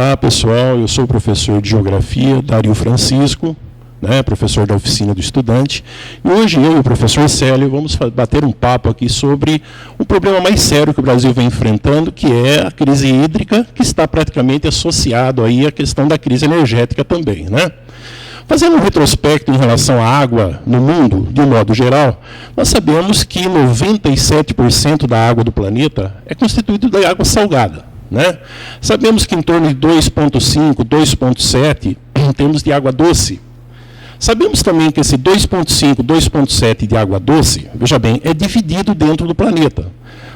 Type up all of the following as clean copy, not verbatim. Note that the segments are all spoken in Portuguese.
Olá, pessoal. Eu sou o professor de Geografia, Dario Francisco, professor da Oficina do Estudante. E hoje eu e o professor Célio vamos bater um papo aqui sobre o problema mais sério que o Brasil vem enfrentando, que é a crise hídrica, que está praticamente associado aí à questão da crise energética também, Fazendo um retrospecto em relação à água no mundo, de um modo geral, nós sabemos que 97% da água do planeta é constituída de água salgada. Sabemos que em torno de 2,5, 2,7 temos de água doce. Sabemos também que esse 2,5, 2,7 de água doce, veja bem, é dividido dentro do planeta.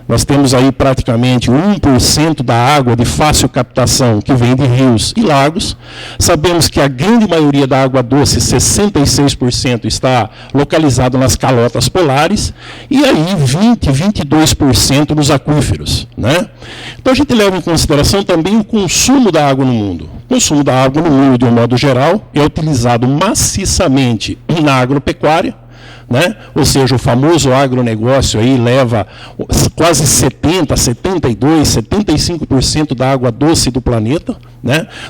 Nós temos aí praticamente 1% da água de fácil captação que vem de rios e lagos. Sabemos que a grande maioria da água doce, 66%, está localizada nas calotas polares, e aí 22% nos aquíferos. Então a gente leva em consideração também o consumo da água no mundo. O consumo da água no mundo, de um modo geral, é utilizado maciçamente na agropecuária, ou seja, o famoso agronegócio aí leva quase 70%, 72%, 75% da água doce do planeta.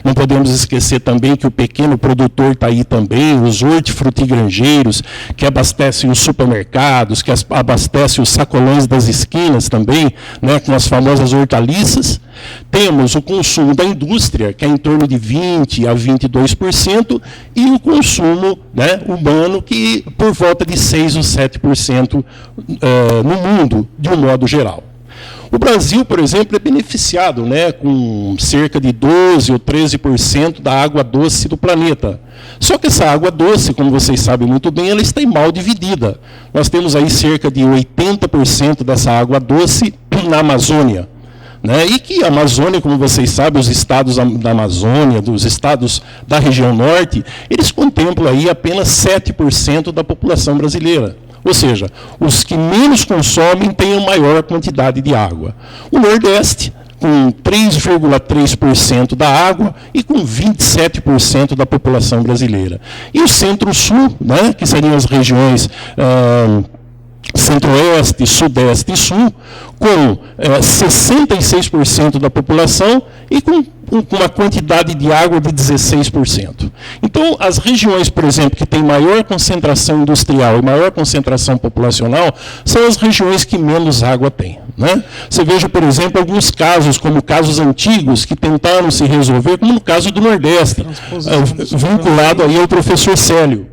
Não podemos esquecer também que o pequeno produtor está aí também, os hortifrutigranjeiros, que abastecem os supermercados, que abastecem os sacolões das esquinas também, com as famosas hortaliças. Temos o consumo da indústria, que é em torno de 20% a 22%, e o consumo humano, que por volta de 6% ou 7% no mundo, de um modo geral. O Brasil, por exemplo, é beneficiado com cerca de 12% ou 13% da água doce do planeta. Só que essa água doce, como vocês sabem muito bem, ela está mal dividida. Nós temos aí cerca de 80% dessa água doce na Amazônia. E que a Amazônia, como vocês sabem, os estados da Amazônia, dos estados da região norte, eles contemplam aí apenas 7% da população brasileira. Ou seja, os que menos consomem têm a maior quantidade de água. O Nordeste, com 3,3% da água e com 27% da população brasileira. E o Centro-Sul, que seriam as regiões Centro-Oeste, Sudeste e Sul, com 66% da população e com uma quantidade de água de 16%. Então, as regiões, por exemplo, que têm maior concentração industrial e maior concentração populacional, são as regiões que menos água têm. Você veja, por exemplo, alguns casos, como casos antigos, que tentaram se resolver, como no caso do Nordeste, vinculado aí ao professor Célio.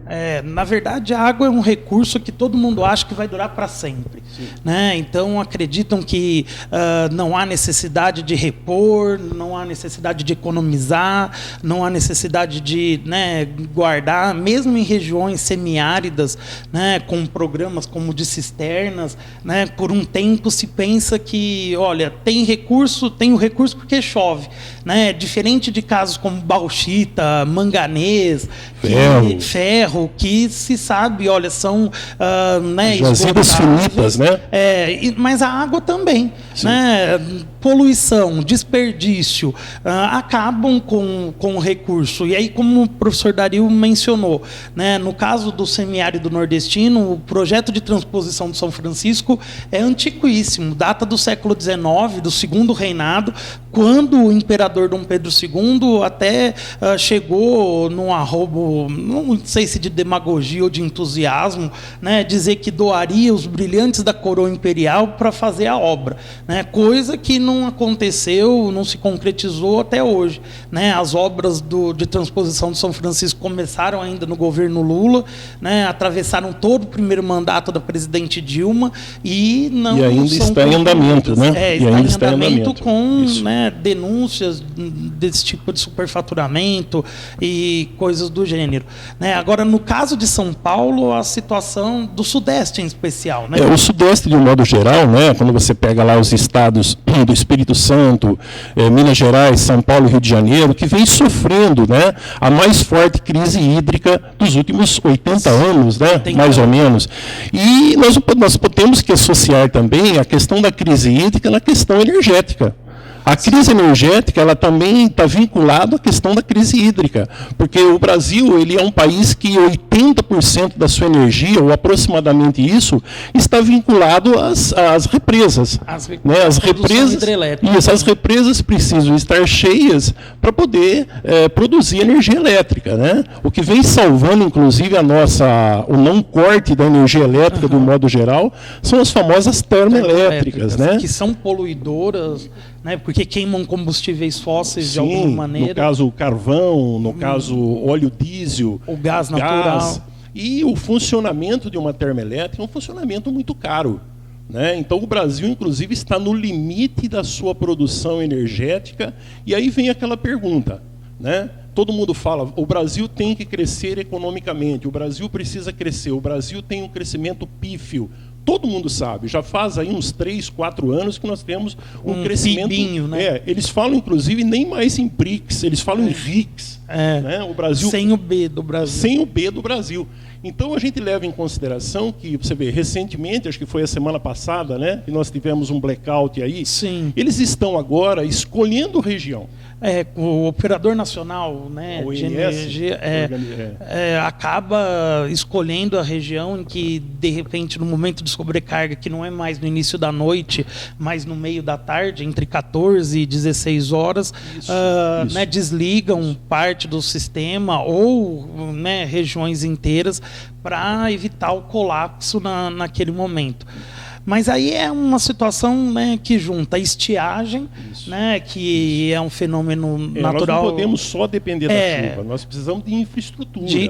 Na verdade, a água é um recurso que todo mundo acha que vai durar para sempre. Então, acreditam que não há necessidade de repor, não há necessidade de economizar, não há necessidade de guardar, mesmo em regiões semiáridas, com programas como de cisternas, por um tempo se pensa que, olha, tem o recurso porque chove. Diferente de casos como bauxita, manganês, ferro, que se sabe, olha, são jazidas finitas, mas a água também, poluição, desperdício, acabam com o recurso. E aí, como o professor Dario mencionou, no caso do semiárido nordestino, o projeto de transposição de São Francisco é antiquíssimo, data do século XIX, do segundo reinado, quando o imperador Dom Pedro II até chegou num arrobo, não sei se de demagogia ou de entusiasmo, dizer que doaria os brilhantes da coroa imperial para fazer a obra, coisa que não aconteceu, não se concretizou até hoje. As obras de transposição de São Francisco começaram ainda no governo Lula, atravessaram todo o primeiro mandato da presidente Dilma e não ainda está em andamento, está em andamento com denúncias desse tipo de superfaturamento e coisas do gênero. Agora, no caso de São Paulo, a situação do Sudeste em especial. O Sudeste, de um modo geral, quando você pega lá os estados do Espírito Santo, Minas Gerais, São Paulo e Rio de Janeiro, que vem sofrendo a mais forte crise hídrica dos últimos 80 anos, mais ou menos. E nós temos que associar também a questão da crise hídrica na questão energética. A crise energética, ela também está vinculada à questão da crise hídrica, porque o Brasil, ele é um país que 80% da sua energia, ou aproximadamente isso, está vinculado às represas. As represas precisam estar cheias para poder produzir energia elétrica, né? O que vem salvando, inclusive, o não corte da energia elétrica, do modo geral, são as famosas termoelétricas, né? Que são poluidoras, né? Porque queimam combustíveis fósseis de alguma maneira. No caso, o carvão, no caso, óleo diesel, o gás natural. E o funcionamento de uma termoelétrica é um funcionamento muito caro, né? Então, o Brasil, inclusive, está no limite da sua produção energética. E aí vem aquela pergunta, né? Todo mundo fala, o Brasil tem que crescer economicamente, o Brasil precisa crescer, o Brasil tem um crescimento pífio. Todo mundo sabe, já faz aí uns 3, 4 anos que nós temos um crescimento... Pibinho, né? Eles falam, inclusive, nem mais em BRICS, eles falam em RICS. Né? O Brasil, sem o B do Brasil. Sem o B do Brasil. Então, a gente leva em consideração que, você vê, recentemente, acho que foi a semana passada, né, que nós tivemos um blackout aí. Sim. Eles estão agora escolhendo região. O operador nacional, né, de energia acaba escolhendo a região em que, de repente, no momento de sobrecarga, que não é mais no início da noite, mas no meio da tarde, entre 14 e 16 horas, né, desligam parte do sistema ou, né, regiões inteiras para evitar o colapso naquele momento. Mas aí é uma situação, né, que junta a estiagem, né, que é um fenômeno natural. Nós não podemos só depender da chuva, nós precisamos de infraestrutura. Né?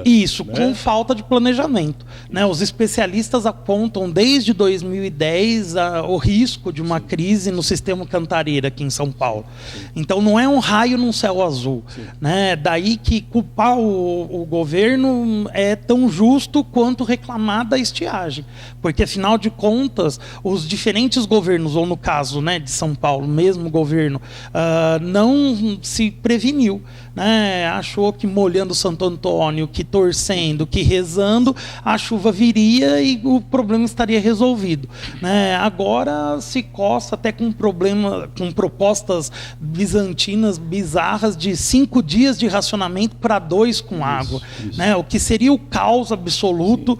Com falta de planejamento. Né? Os especialistas apontam desde 2010 o risco de uma crise no sistema Cantareira aqui em São Paulo. Então não é um raio num céu azul. Né? Daí que culpar o governo é tão justo quanto reclamar da estiagem. Porque, afinal de contas, os diferentes governos, ou no caso, né, de São Paulo, mesmo governo, não se preveniu. Né? Achou que molhando Santo Antônio, que torcendo, que rezando, a chuva viria e o problema estaria resolvido. Né? Agora se coça até com propostas bizantinas bizarras de 5 dias de racionamento para 2 com água. Né? O que seria o caos absoluto,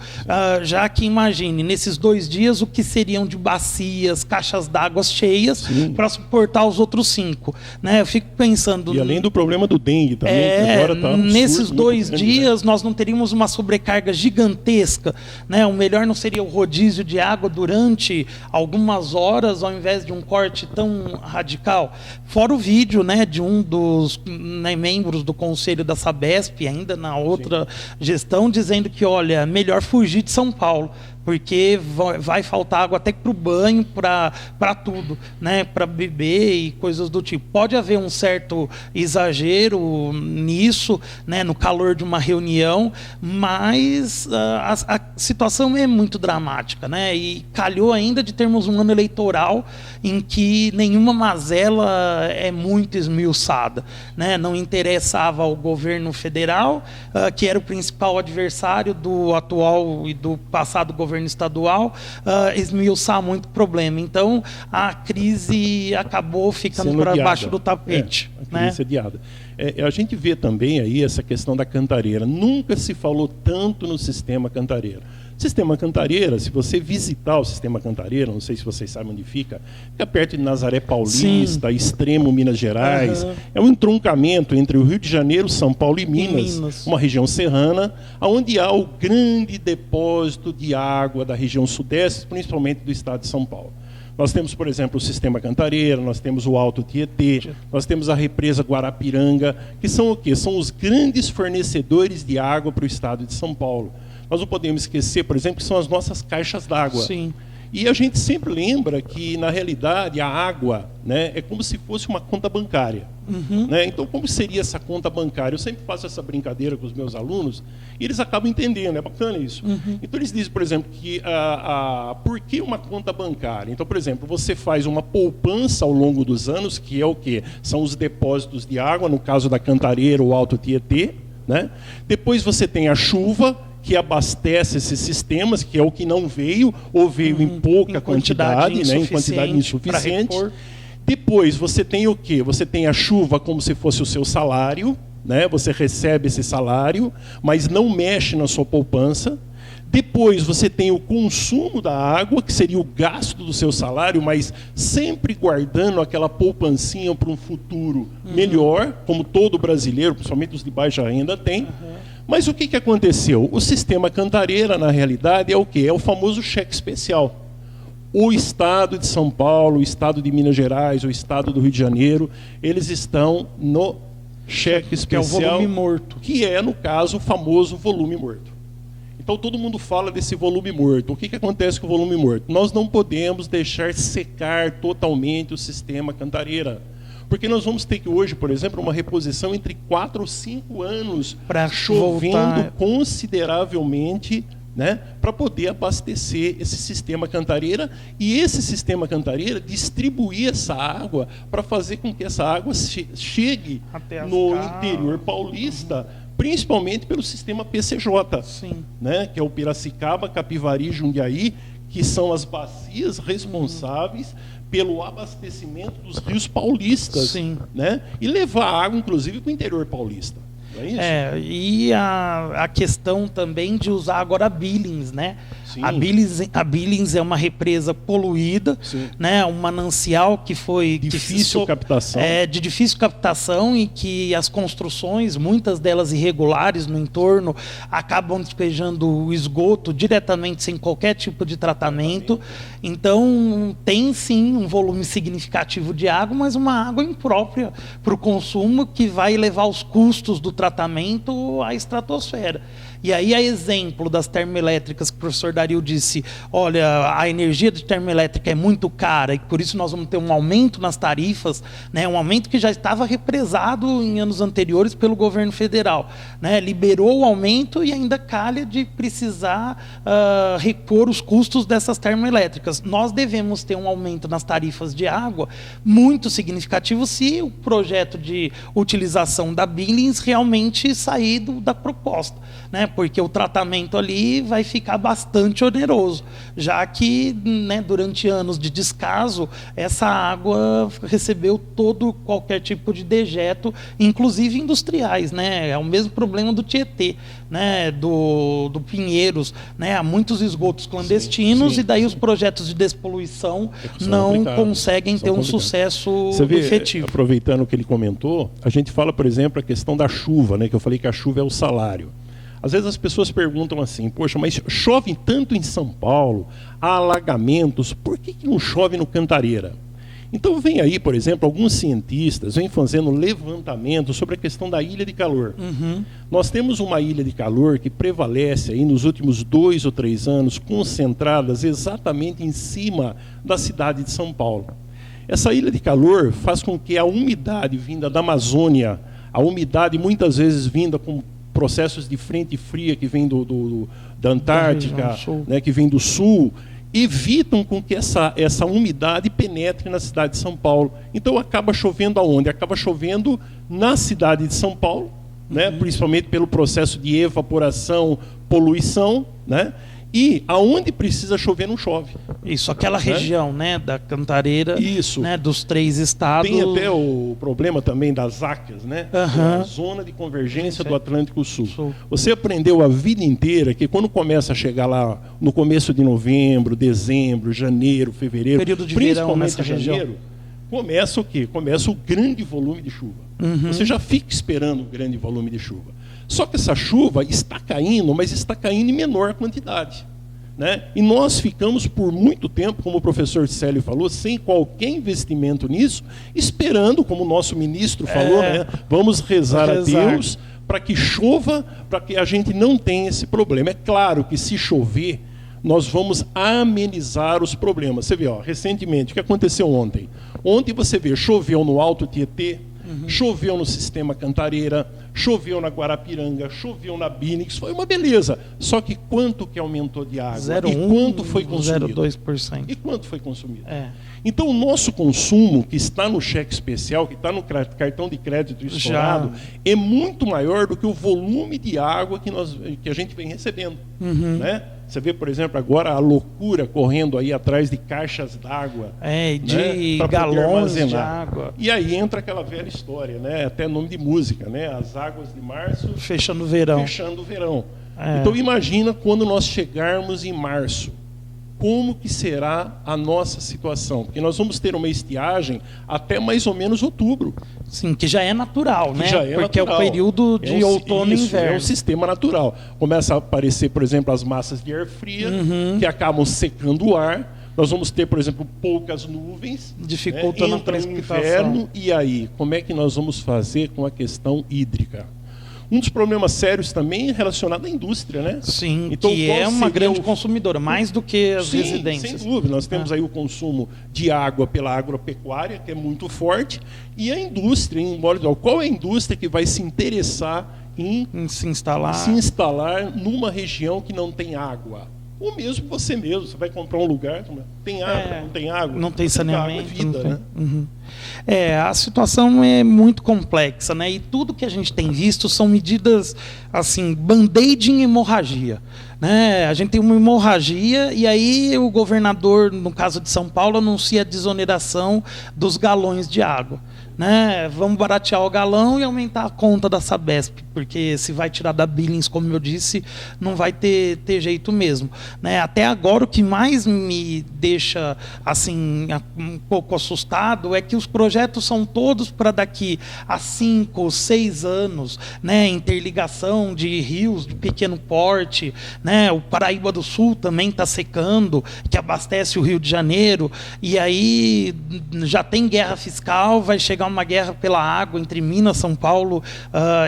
já que, imagine, nesses 2 dias, o que seriam de bacias, caixas d'água cheias para suportar os outros 5. Né? Eu fico pensando... E além do problema do dengue também, que agora está nesses 2 dias, nós não teríamos uma sobrecarga gigantesca. Né? O melhor não seria o rodízio de água durante algumas horas, ao invés de um corte tão radical? Fora o vídeo, né, de um dos, né, membros do conselho da Sabesp, ainda na outra gestão, dizendo que, olha, melhor fugir de São Paulo, porque vai faltar água até para o banho, para tudo, né? Para beber e coisas do tipo. Pode haver um certo exagero nisso, né? No calor de uma reunião, mas a situação é muito dramática, né? E calhou ainda de termos um ano eleitoral em que nenhuma mazela é muito esmiuçada, né? Não interessava ao governo federal, que era o principal adversário do atual e do passado governo estadual, esmiuçar muito problema. Então, a crise acabou ficando para baixo do tapete. A crise adiada. A gente vê também aí essa questão da Cantareira. Nunca se falou tanto no sistema Cantareira. Sistema Cantareira, se você visitar o Sistema Cantareira, não sei se vocês sabem onde fica perto de Nazaré Paulista, extremo Minas Gerais. É um entroncamento entre o Rio de Janeiro, São Paulo e Minas, uma região serrana, onde há o grande depósito de água da região sudeste, principalmente do estado de São Paulo. Nós temos, por exemplo, o Sistema Cantareira, nós temos o Alto Tietê, nós temos a represa Guarapiranga, que são o quê? São os grandes fornecedores de água para o estado de São Paulo. Nós não podemos esquecer, por exemplo, que são as nossas caixas d'água. E a gente sempre lembra que, na realidade, a água, né, é como se fosse uma conta bancária. Né? Então, como seria essa conta bancária? Eu sempre faço essa brincadeira com os meus alunos e eles acabam entendendo, é bacana isso. Então, eles dizem, por exemplo, que por que uma conta bancária? Então, por exemplo, você faz uma poupança ao longo dos anos, que é o quê? São os depósitos de água, no caso da Cantareira ou Alto Tietê. Né? Depois você tem a chuva, que abastece esses sistemas, que é o que não veio, ou veio em pouca quantidade, né, em quantidade insuficiente. Depois você tem o quê? Você tem a chuva como se fosse o seu salário, né? Você recebe esse salário, mas não mexe na sua poupança. Depois você tem o consumo da água, que seria o gasto do seu salário, mas sempre guardando aquela poupancinha para um futuro melhor, como todo brasileiro, principalmente os de baixa renda, tem. Mas o que aconteceu? O sistema Cantareira, na realidade, é o quê? É o famoso cheque especial. O Estado de São Paulo, o Estado de Minas Gerais, o Estado do Rio de Janeiro, eles estão no cheque especial, que é o volume morto. Que é, no caso, o famoso volume morto. Então, todo mundo fala desse volume morto. O que acontece com o volume morto? Nós não podemos deixar secar totalmente o sistema Cantareira. Porque nós vamos ter que hoje, por exemplo, uma reposição entre 4 ou 5 anos para chovendo voltar consideravelmente, né, para poder abastecer esse sistema Cantareira, e esse sistema Cantareira distribuir essa água para fazer com que essa água chegue no interior paulista, principalmente pelo sistema PCJ, né, que é o Piracicaba, Capivari, Jundiaí, que são as bacias responsáveis pelo abastecimento dos rios paulistas, né, e levar água, inclusive, para o interior paulista. Não é isso? E a questão também de usar agora a Billings, né? A Billings é uma represa poluída, né? Um manancial que foi difícil captação. De difícil captação, e que as construções, muitas delas irregulares no entorno, acabam despejando o esgoto diretamente sem qualquer tipo de tratamento. Então tem sim um volume significativo de água, mas uma água imprópria para o consumo, que vai levar os custos do tratamento à estratosfera. E aí, a exemplo das termoelétricas, que o professor Dario disse, olha, a energia de termoelétrica é muito cara e por isso nós vamos ter um aumento nas tarifas, né, um aumento que já estava represado em anos anteriores pelo governo federal, né, liberou o aumento e ainda calha de precisar repor os custos dessas termoelétricas. Nós devemos ter um aumento nas tarifas de água muito significativo se o projeto de utilização da Billings realmente sair da proposta, né? Porque o tratamento ali vai ficar bastante oneroso, já que, né, durante anos de descaso, essa água recebeu qualquer tipo de dejeto, inclusive industriais, né? É o mesmo problema do Tietê, né, do Pinheiros, né? Há muitos esgotos clandestinos, e daí os projetos de despoluição não conseguem ter um sucesso efetivo. Aproveitando o que ele comentou, a gente fala, por exemplo, a questão da chuva, né, que eu falei que a chuva é o salário. Às vezes as pessoas perguntam assim, poxa, mas chove tanto em São Paulo, há alagamentos, por que não chove no Cantareira? Então vem aí, por exemplo, alguns cientistas vêm fazendo levantamento sobre a questão da ilha de calor. Nós temos uma ilha de calor que prevalece aí nos últimos 2 ou 3 anos, concentradas exatamente em cima da cidade de São Paulo. Essa ilha de calor faz com que a umidade vinda da Amazônia, a umidade muitas vezes vinda com processos de frente fria que vem da Antártica, né, que vem do sul, evitam com que essa umidade penetre na cidade de São Paulo. Então acaba chovendo aonde? Acaba chovendo na cidade de São Paulo, né, principalmente pelo processo de evaporação, poluição, né? E aonde precisa chover não chove. Isso, aquela região, né, da Cantareira, né, dos 3 estados. Tem até o problema também das ACAS, né? A Zona de Convergência do Atlântico Sul. Você aprendeu a vida inteira que quando começa a chegar lá no começo de novembro, dezembro, janeiro, fevereiro, período de verão nessa janeiro, começa o quê? Começa o grande volume de chuva. Você já fica esperando o grande volume de chuva. Só que essa chuva está caindo, mas está caindo em menor quantidade, né? E nós ficamos por muito tempo, como o professor Célio falou, sem qualquer investimento nisso, esperando, como o nosso ministro falou, né? Vamos rezar a Deus para que chova, para que a gente não tenha esse problema. É claro que se chover, nós vamos amenizar os problemas. Você vê, ó, recentemente, o que aconteceu ontem? Ontem você vê, choveu no Alto Tietê, choveu no sistema Cantareira, choveu na Guarapiranga, choveu na Billings, foi uma beleza. Só que quanto que aumentou de água? 0,1, e quanto foi consumido? 0,2%. E quanto foi consumido? Então o nosso consumo, que está no cheque especial, que está no cartão de crédito estourado, é muito maior do que o volume de água que a gente vem recebendo. Né? Você vê, por exemplo, agora a loucura correndo aí atrás de caixas d'água. De galões de água. E aí entra aquela velha história, né? Até nome de música, né? As águas de março... Fechando o verão. Fechando o verão. Então imagina quando nós chegarmos em março. Como que será a nossa situação? Porque nós vamos ter uma estiagem até mais ou menos outubro. Sim, que já é natural, né? Porque natural. É o período de outono e inverno. É um sistema natural. Começa a aparecer, por exemplo, as massas de ar fria, que acabam secando o ar. Nós vamos ter, por exemplo, poucas nuvens. Dificultando a precipitação. Inverno, e aí, como é que nós vamos fazer com a questão hídrica? Um dos problemas sérios também é relacionado à indústria, né? Sim, então, que é uma grande consumidora, mais do que as residências. Sem dúvida. Nós temos aí o consumo de água pela agropecuária, que é muito forte, e a indústria, em modo geral. Qual é a indústria que vai se interessar em se instalar numa região que não tem água? Ou mesmo você mesmo, você vai comprar um lugar, tem água, não tem água? Não tem saneamento. Água é vida, né? A situação é muito complexa, né? E tudo que a gente tem visto são medidas, assim, band-aid em hemorragia. Né? A gente tem uma hemorragia e aí o governador, no caso de São Paulo, anuncia a desoneração dos galões de água. Né? Vamos baratear o galão e aumentar a conta da Sabesp, porque se vai tirar da Billings, como eu disse, não vai ter jeito mesmo. Né? Até agora, o que mais me deixa assim um pouco assustado é que os projetos são todos para daqui a 5 ou 6 anos, né? Interligação de rios de pequeno porte, né? O Paraíba do Sul também está secando, que abastece o Rio de Janeiro, e aí já tem guerra fiscal, vai chegar uma guerra pela água entre Minas, São Paulo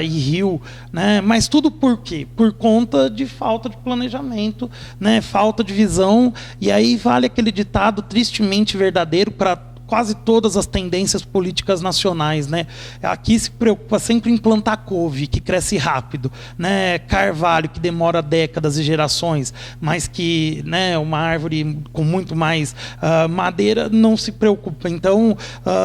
e Rio, né? Mas tudo por quê? Por conta de falta de planejamento, né? Falta de visão, e aí vale aquele ditado tristemente verdadeiro para quase todas as tendências políticas nacionais, né? Aqui se preocupa sempre em plantar couve, que cresce rápido, né? Carvalho, que demora décadas e gerações, mas que, né, uma árvore com muito mais madeira não se preocupa. Então,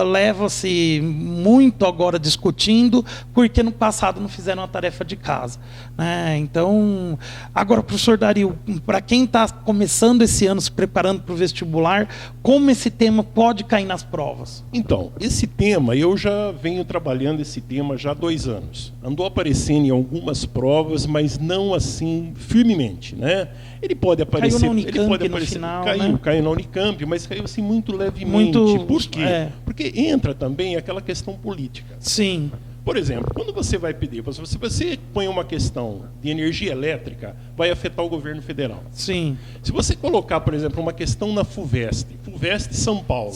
leva-se muito agora discutindo, porque no passado não fizeram a tarefa de casa. Né? Então, agora, professor Dario, para quem está começando esse ano, se preparando para o vestibular, como esse tema pode cair nas provas? Então, esse tema, eu já venho trabalhando esse tema já há 2 anos. Andou aparecendo em algumas provas, mas não assim firmemente, né? Ele pode aparecer... Caiu na Unicamp no final, né? Caiu na Unicamp, mas caiu assim muito levemente. Por quê? Porque entra também aquela questão política. Sim. Por exemplo, quando você vai pedir, se você põe uma questão de energia elétrica, vai afetar o governo federal. Sim. Se você colocar, por exemplo, uma questão na FUVEST São Paulo,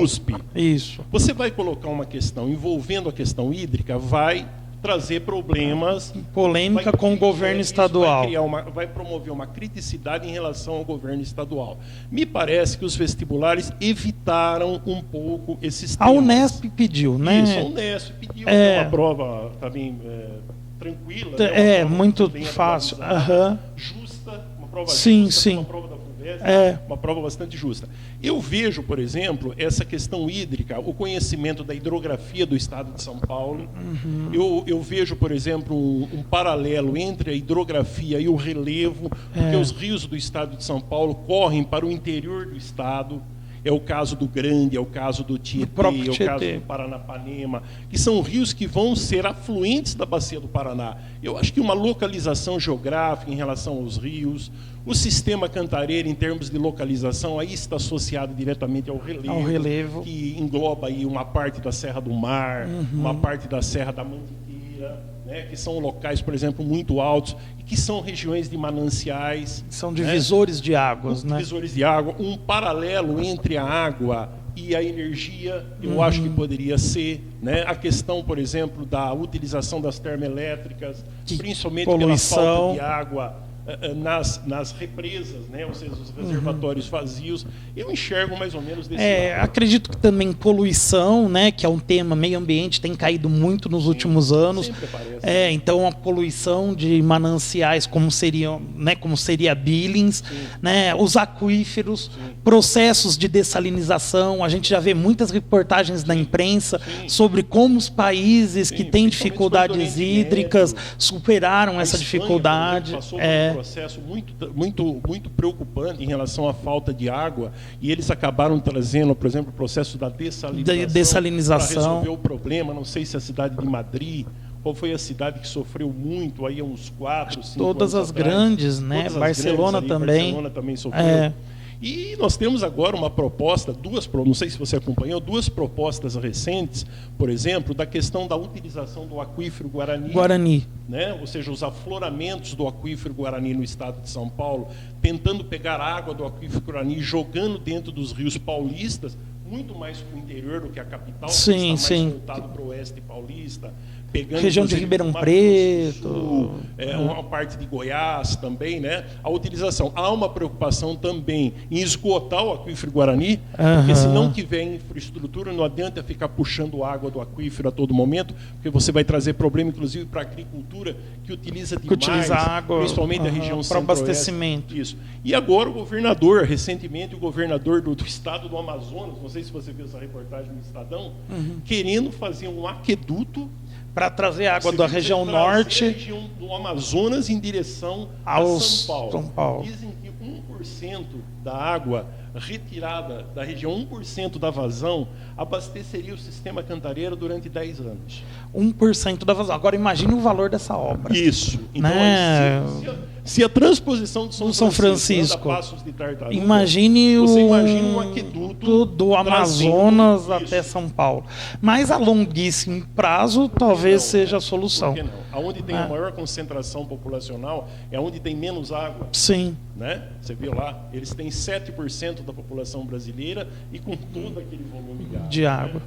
USP, isso. Você vai colocar uma questão envolvendo a questão hídrica, vai trazer problemas... Polêmica com o governo estadual. Vai promover uma criticidade em relação ao governo estadual. Me parece que os vestibulares evitaram um pouco esses temas. A Unesp pediu, né? Isso, a Unesp pediu uma prova também tranquila. Muito fácil. Justa, uma prova sim. uma prova da FUVEST, uma prova bastante justa. Eu vejo, por exemplo, essa questão hídrica, o conhecimento da hidrografia do estado de São Paulo. Eu vejo, por exemplo, um paralelo entre a hidrografia e o relevo, porque os rios do estado de São Paulo correm para o interior do estado. É o caso do Grande, é o caso do Tietê, é o caso do Paranapanema, que são rios que vão ser afluentes da bacia do Paraná. Eu acho que uma localização geográfica em relação aos rios, o sistema Cantareira, em termos de localização, aí está associado diretamente ao relevo. Que engloba aí uma parte da Serra do Mar, uma parte da Serra da Mantiqueira, né, que são locais, por exemplo, muito altos, e que são regiões de mananciais. São divisores de águas, né? Divisores de água. Um paralelo entre a água e a energia, eu acho que poderia ser, né? A questão, por exemplo, da utilização das termoelétricas, principalmente pela falta de água nas represas, né? Ou seja, os reservatórios vazios. Eu enxergo mais ou menos desse lado. Acredito que também poluição, né? Que é um tema, meio ambiente, tem caído muito nos últimos anos. Sempre aparece. Então a poluição de mananciais, como seria Billings, né? Os aquíferos, processos de dessalinização. A gente já vê muitas reportagens na imprensa sobre como os países que têm dificuldades hídricas superaram essa dificuldade. processo muito preocupante em relação à falta de água, e eles acabaram trazendo, por exemplo, o processo da dessalinização para resolver o problema. Não sei se a cidade de Madrid, qual foi a cidade que sofreu muito aí há uns 4, 5 anos todas as atrás. Grandes, né? Todas as Barcelona grandes ali, também. Barcelona também sofreu. E nós temos agora uma proposta, não sei se você acompanhou, 2 propostas recentes, por exemplo, da questão da utilização do aquífero Guarani. Né? Ou seja, os afloramentos do aquífero Guarani no estado de São Paulo, tentando pegar água do aquífero Guarani e jogando dentro dos rios paulistas, muito mais para o interior do que a capital, sim, que está mais sim. voltado para o oeste paulista. Pegando, região de Ribeirão Preto, Sul, uma parte de Goiás também, né? A utilização. Há uma preocupação também em esgotar o aquífero Guarani, porque se não tiver infraestrutura, não adianta ficar puxando água do aquífero a todo momento, porque você vai trazer problema, inclusive, para a agricultura, que utiliza demais, água, principalmente a região para abastecimento. Isso. E agora o governador, recentemente, o governador do estado do Amazonas, não sei se você viu essa reportagem no Estadão, querendo fazer um aqueduto para trazer água da região norte, a região do Amazonas em direção a São Paulo. Dizem que 1% da água retirada da região, 1% da vazão, abasteceria o sistema Cantareira durante 10 anos. 1% da vazão. Agora imagine o valor dessa obra. Isso. Então, né? se a transposição do São Francisco Passos de Tartaruga, imagine um aqueduto do Amazonas até São Paulo. Mas a longuíssimo prazo talvez seja a solução. Por que não? Aonde tem a maior concentração populacional é onde tem menos água. Sim. Né? Você viu lá, eles têm 7% da população brasileira e com todo aquele volume de água.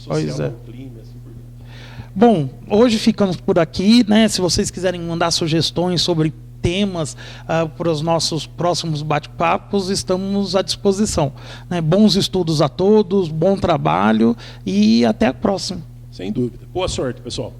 Pois é. Clima, assim por diante. Bom, hoje ficamos por aqui, né? Se vocês quiserem mandar sugestões sobre temas para os nossos próximos bate-papos, estamos à disposição. Né? Bons estudos a todos, bom trabalho e até a próxima. Sem dúvida. Boa sorte, pessoal.